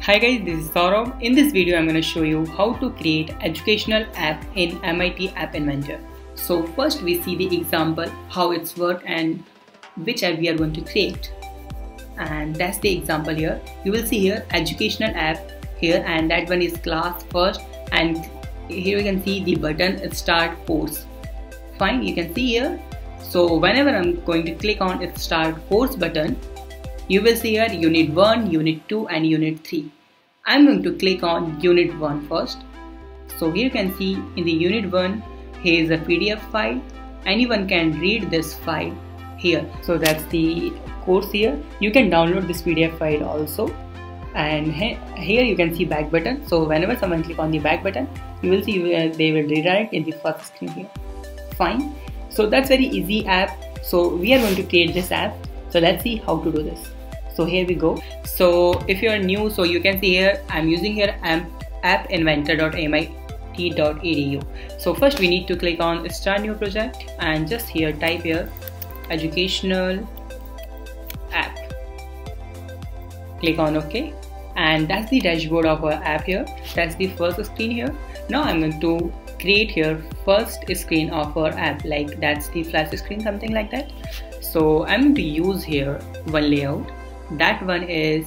Hi guys, this is Saurabh. In this video, I'm going to show you how to create educational app in MIT App Inventor. So first we see the example, how it's work and which app we are going to create. And that's the example here. You will see here educational app here, and that one is class first, and here you can see the button start course. Fine, you can see here. So whenever I'm going to click on start course button, you will see here Unit 1, Unit 2 and Unit 3. I'm going to click on Unit 1 first. So here you can see in the Unit 1, here is a PDF file. Anyone can read this file here. So that's the course here. You can download this PDF file also. And here you can see back button. So whenever someone click on the back button, you will see they will redirect in the first screen here. Fine. So that's very easy app. So we are going to create this app. So let's see how to do this. So here we go. So if you are new, so you can see here I'm using here appinventor.mit.edu. So first we need to click on start new project and just here type here educational app. Click on OK, and that's the dashboard of our app here. That's the first screen here. Now I'm going to create here first screen of our app, like that's the flash screen, something like that. So I'm going to use here one layout. That one is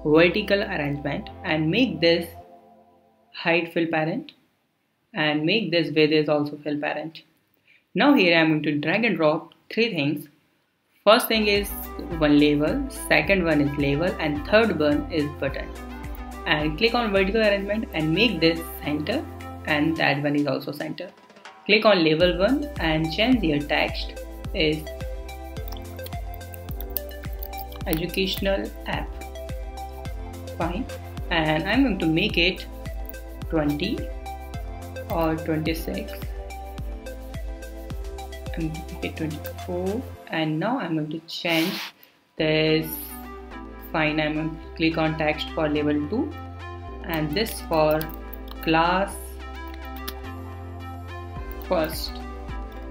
vertical arrangement, and make this height fill parent and make this width is also fill parent. Now here I'm going to drag and drop three things. First thing is one label, second one is label, and third one is button. And click on vertical arrangement and make this center, and that one is also center. Click on label 1 and change your text is educational app. Fine, and I'm going to make it 20 or 26 and make it 24. And now I'm going to change this. Fine, I'm going to click on text for level 2 and this for class first.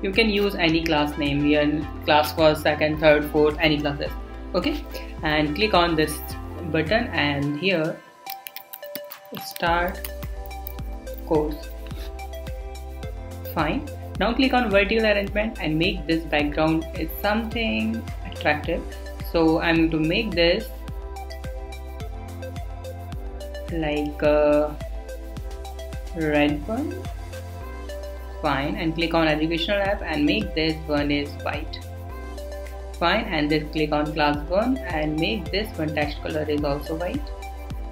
You can use any class name here, class first, second, third, fourth, any classes. Okay, and click on this button and here start course. Fine, now click on vertical arrangement and make this background is something attractive. So I'm going to make this like a red one. Fine, and click on educational app and make this one is white. Fine, and then click on class 1 and make this one text color is also white.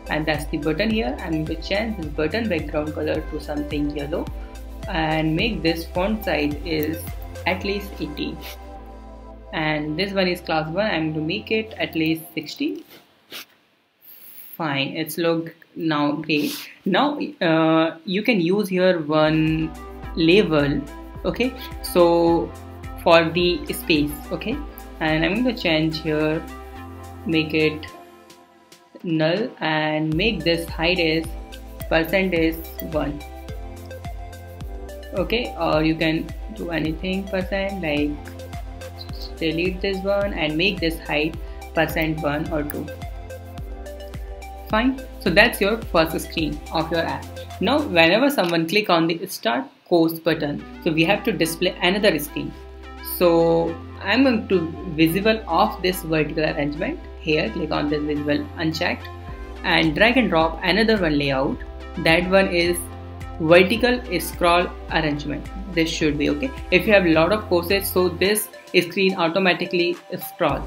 And that's the button here. I'm going to change this button background color to something yellow and make this font size is at least 18. And this one is class 1. I'm going to make it at least 60. Fine, it's look now great. Now you can use here one label. Okay, so for the space. Okay, and I'm going to change here, make it null and make this height is %1. Okay, or you can do anything percent, like delete this one and make this height %1 or 2. Fine, so that's your first screen of your app. Now whenever someone click on the start course button, so we have to display another screen. So I'm going to visible of this vertical arrangement. Here click on this visible unchecked and drag and drop another one layout. That one is vertical scroll arrangement. This should be okay. If you have a lot of courses, so this screen automatically scroll.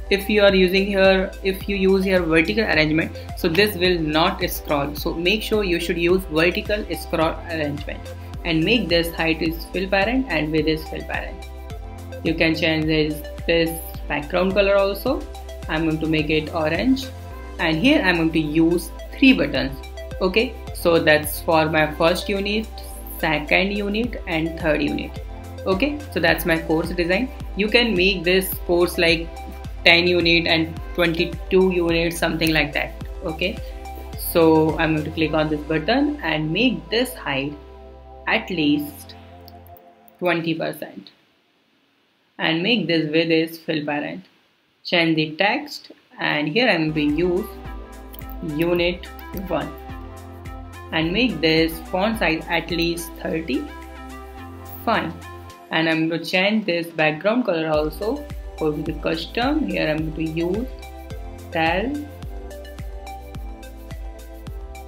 If you are using here, if you use here vertical arrangement, so this will not scroll. So make sure you should use vertical scroll arrangement and make this height is fill parent and width is fill parent. You can change this background color also. I'm going to make it orange, and here I'm going to use 3 buttons. Okay, so that's for my first unit, second unit and third unit. Okay, so that's my course design. You can make this course like 10 unit and 22 units, something like that. Okay, so I'm going to click on this button and make this height at least 20%. And make this width is fill parent. Change the text, and here I'm going to use unit 1 and make this font size at least 30. Fine. And I'm going to change this background color also. Go to the custom. Here I'm going to use Tal.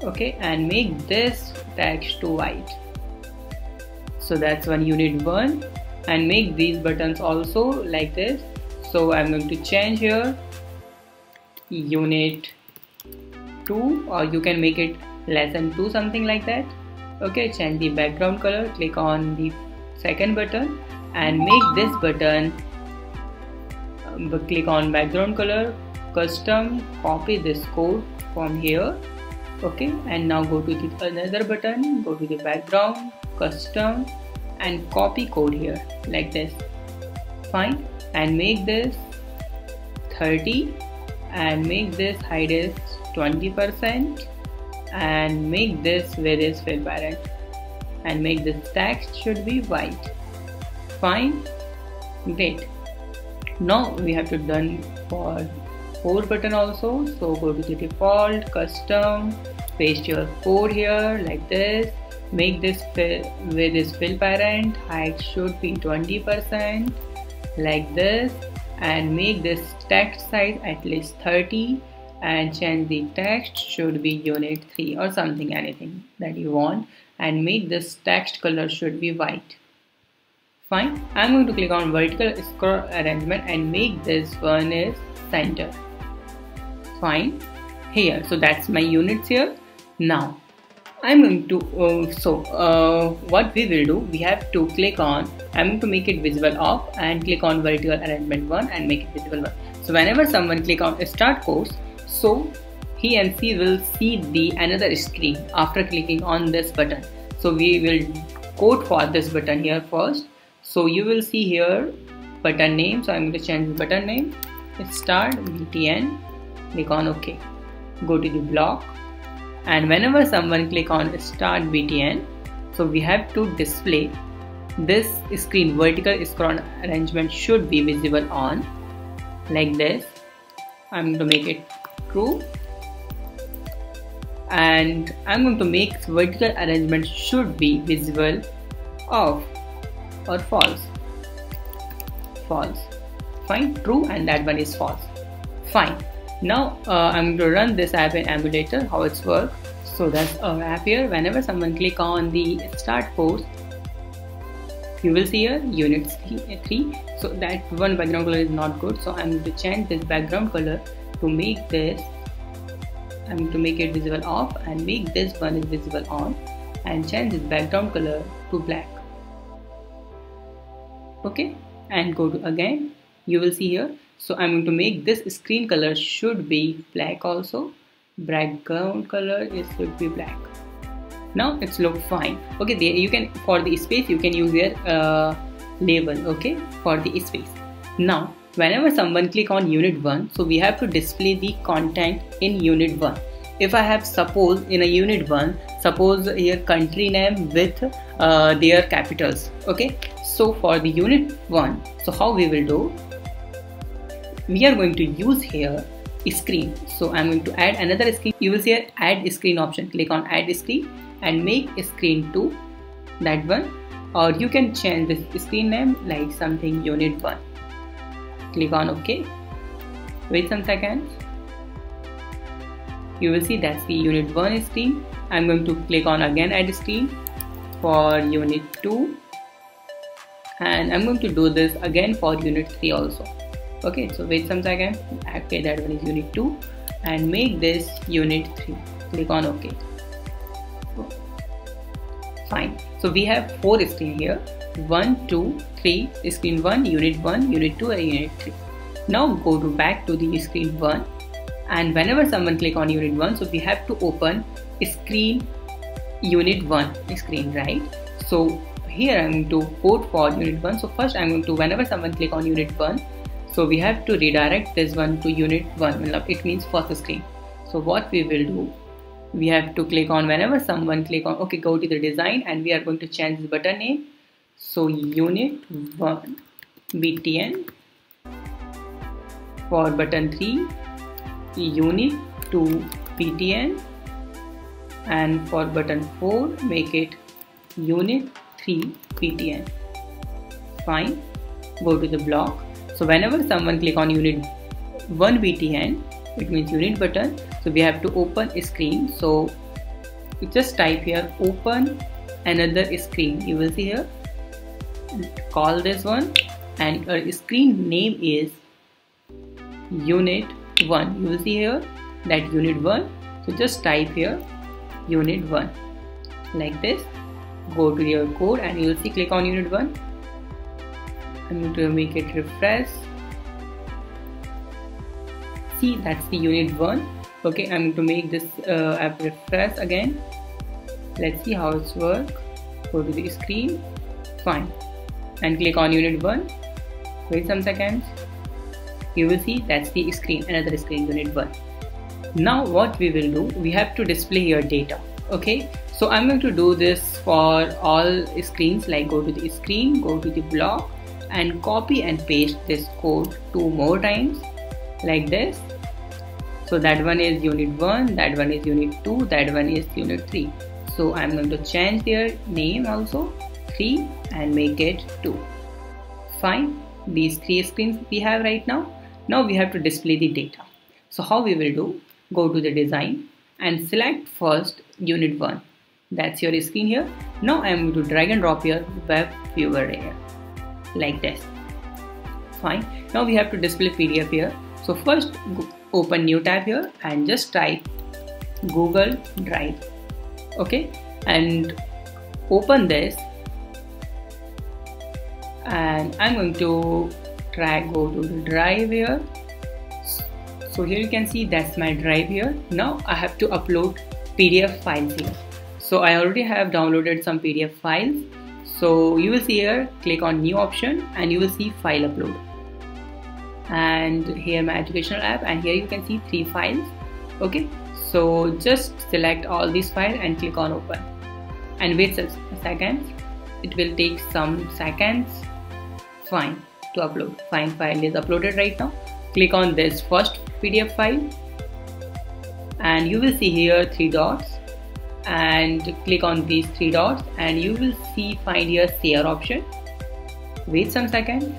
Okay, and make this text to white. So that's one unit 1, and make these buttons also like this. So I'm going to change here unit 2, or you can make it lesson 2, something like that. Okay, change the background color, click on the second button and make this button, click on background color, custom, copy this code from here. Okay, and now go to the another button, go to the background, custom, and copy code here like this. Fine, and make this 30 and make this height is 20% and make this width is fill parent and make this text should be white. Fine, great. Now we have to done for 4 button also. So go to the default, custom, paste your code here like this. Make this with this fill parent, height should be 20% like this, and make this text size at least 30 and change the text should be unit 3 or something, anything that you want, and make this text color should be white. Fine, I'm going to click on vertical scroll arrangement and make this one is center. Fine, here, so that's my units here. Now I'm going to what we will do, we have to click on, I'm going to make it visible off and click on vertical arrangement 1 and make it visible 1. So whenever someone click on start course, so he and she will see the another screen after clicking on this button. So we will code for this button here first. So you will see here button name. So I'm going to change the button name, start BTN, click on OK. Go to the block, and whenever someone click on start BTN, so we have to display this screen vertical scroll arrangement should be visible on like this. I'm going to make it true, and I'm going to make vertical arrangement should be visible off or false. False. Fine, true, and that one is false. Fine. Now I'm going to run this app in emulator, how it's work. So that's our app here. Whenever someone click on the start course, you will see here unit 3. So that one background color is not good. So I'm going to change this background color to make this, I'm going to make it visible off and make this one is visible on, and change this background color to black. Okay, and go to again, you will see here. So I'm going to make this screen color should be black also. Background color should be black. Now it's look fine. Okay, there you can, for the space you can use your label, okay, for the space. Now whenever someone click on unit 1, so we have to display the content in unit 1. If I have suppose in a unit 1, suppose here country name with their capitals. Okay, so for the unit 1, so how we will do, we are going to use here a screen. So I'm going to add another screen. You will see here add screen option. Click on add screen and make a screen to that one, or you can change this screen name like something unit 1. Click on OK. Wait some seconds. You will see that's the unit 1 screen. I'm going to click on again add screen for unit 2, and I'm going to do this again for unit 3 also. Okay, so wait some second. Okay, that one is unit 2 and make this unit 3. Click on OK. Fine. So we have 4 screens here. 1, 2, 3. Screen 1, unit 1, unit 2 and unit 3. Now go to back to the screen 1, and whenever someone click on unit 1, so we have to open screen unit 1 screen, right? So here I'm going to code for unit 1. So first I'm going to, whenever someone click on unit 1, so we have to redirect this one to unit 1, it means first screen. So what we will do, we have to click on, whenever someone click on, okay, go to the design, and we are going to change the button name. So unit 1 BTN, for button 3 unit 2 PTN, and for button 4 make it unit 3 PTN. Fine. Go to the block. So whenever someone click on unit 1 PTN, it means unit button, so we have to open a screen. So you just type here open another screen. You will see here, call this one, and your screen name is unit 1. You will see here that unit 1. So just type here unit 1 like this. Go to your code and you will see click on unit 1. I'm going to make it refresh. See, that's the unit 1. Okay, I'm going to make this app refresh again. Let's see how it's work. Go to the screen. Fine. And click on unit 1. Wait some seconds. You will see that's the screen, another screen, unit 1. Now what we will do, we have to display your data. Okay, so I'm going to do this for all screens, like go to the screen, go to the block, and copy and paste this code 2 more times like this. So that one is unit 1, that one is unit 2, that one is unit 3. So I'm going to change their name also 3 and make it 2. Fine. These 3 screens we have right now. Now we have to display the data. So how we will do? Go to the design and select first unit 1. That's your screen here. Now I am going to drag and drop your web viewer here like this. Fine. Now we have to display PDF here. So first open new tab here and just type Google Drive. Okay, and open this, and I'm going to go to the drive here. So here you can see that's my drive here. Now I have to upload PDF files here. So I already have downloaded some PDF files. So you will see here, click on new option and you will see file upload. And here my educational app, and here you can see 3 files. Okay, so just select all these files and click on open and wait a second. It will take some seconds. Fine, to upload. Fine, file is uploaded right now. Click on this first PDF file and you will see here 3 dots, and click on these 3 dots and you will see find here share option. Wait some seconds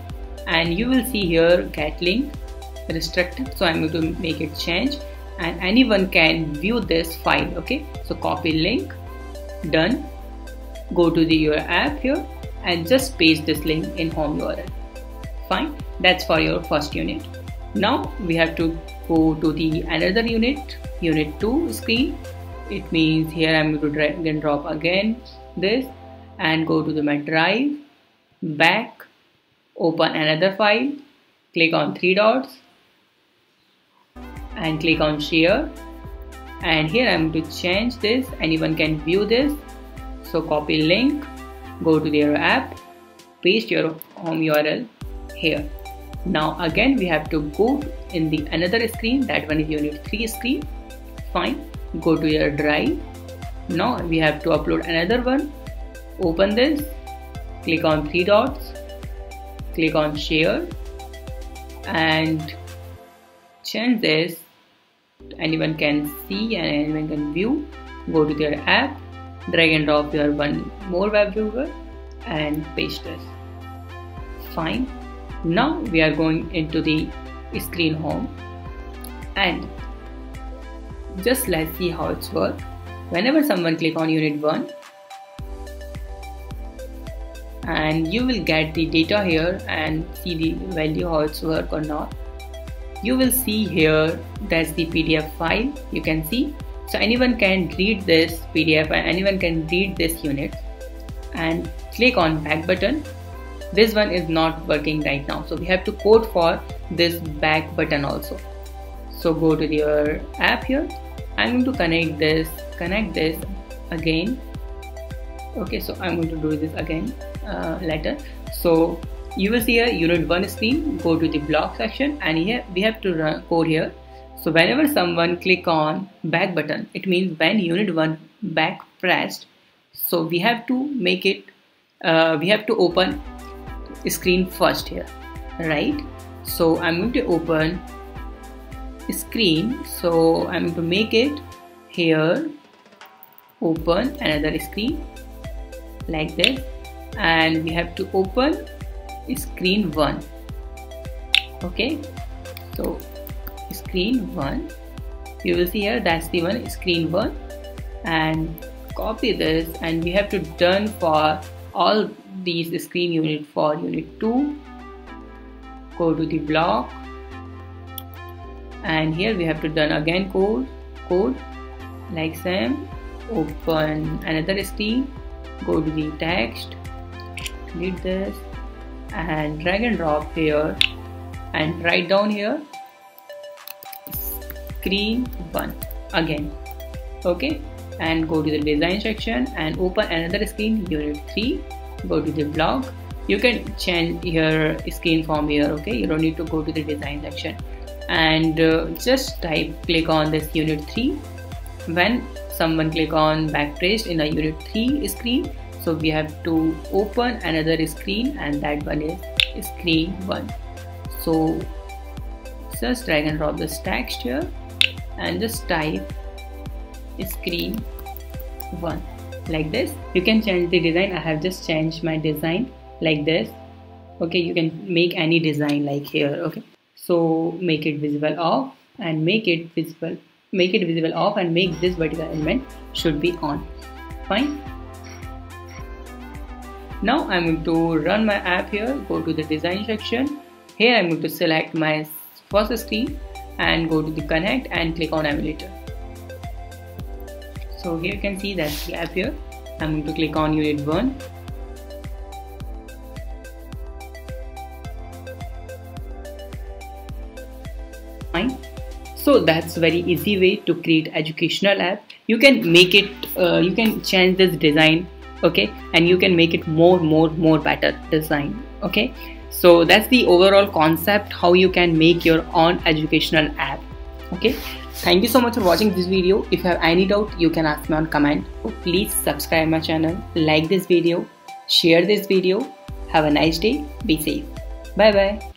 and you will see here get link restricted. So I'm going to make it change and anyone can view this file. Okay, so copy link, done. Go to your app here and just paste this link in home URL. Fine, that's for your first unit. Now we have to go to the another unit 2 screen. It means here I'm going to drag and drop again this and go to my drive, back, open another file, click on 3 dots and click on share, and here I'm going to change this. Anyone can view this. So copy link, go to their app, paste your home URL here. Now again we have to go in the another screen, that one is unit 3 screen. Fine, go to your drive. Now we have to upload another one. Open this, click on 3 dots, click on share and change this. Anyone can see and anyone can view. Go to their app, drag and drop your one more web viewer and paste this. Fine. Now we are going into the screen home and just let's see how it's work. Whenever someone click on unit 1 and you will get the data here and see the value how it's work or not. You will see here that's the PDF file you can see. So anyone can read this PDF and anyone can read this unit and click on back button. This one is not working right now, so we have to code for this back button also. So go to your app here. I'm going to connect this again. Okay, so I'm going to do this again later. So you will see a unit 1 screen. Go to the block section and here we have to run code here. So whenever someone click on back button, it means when unit 1 back pressed. So we have to make it, we have to open screen first here, right? So I'm going to open screen. So I'm going to make it here open another screen like this, and we have to open screen 1. Okay, so screen 1, you will see here that's the one, screen 1, and copy this, and we have to done for all these screen unit. For unit 2, go to the block, and here we have to done again code like same, open another screen, go to the text, delete this, and drag and drop here, and write down here screen 1 again. Okay, and go to the design section and open another screen, unit 3, go to the block. You can change your screen from here. Okay, you don't need to go to the design section, and just click on this unit 3. When someone click on backtrace in a unit 3 screen, so we have to open another screen, and that one is screen 1. So just drag and drop this text here and just type screen 1 like this. You can change the design. I have just changed my design like this. Okay, you can make any design like here. Okay, so make it visible off and make it visible off, and make this vertical element should be on. Fine. Now I'm going to run my app here. Go to the design section. Here I'm going to select my first screen and go to the connect and click on emulator. So here you can see that's the app here. I'm going to click on unit 1. Fine. So that's very easy way to create educational app. You can make it, you can change this design, okay, and you can make it more better design. Okay, so that's the overall concept how you can make your own educational app. Okay, thank you so much for watching this video. If you have any doubt, you can ask me on comment. Please subscribe my channel, like this video, share this video. Have a nice day, be safe. Bye bye.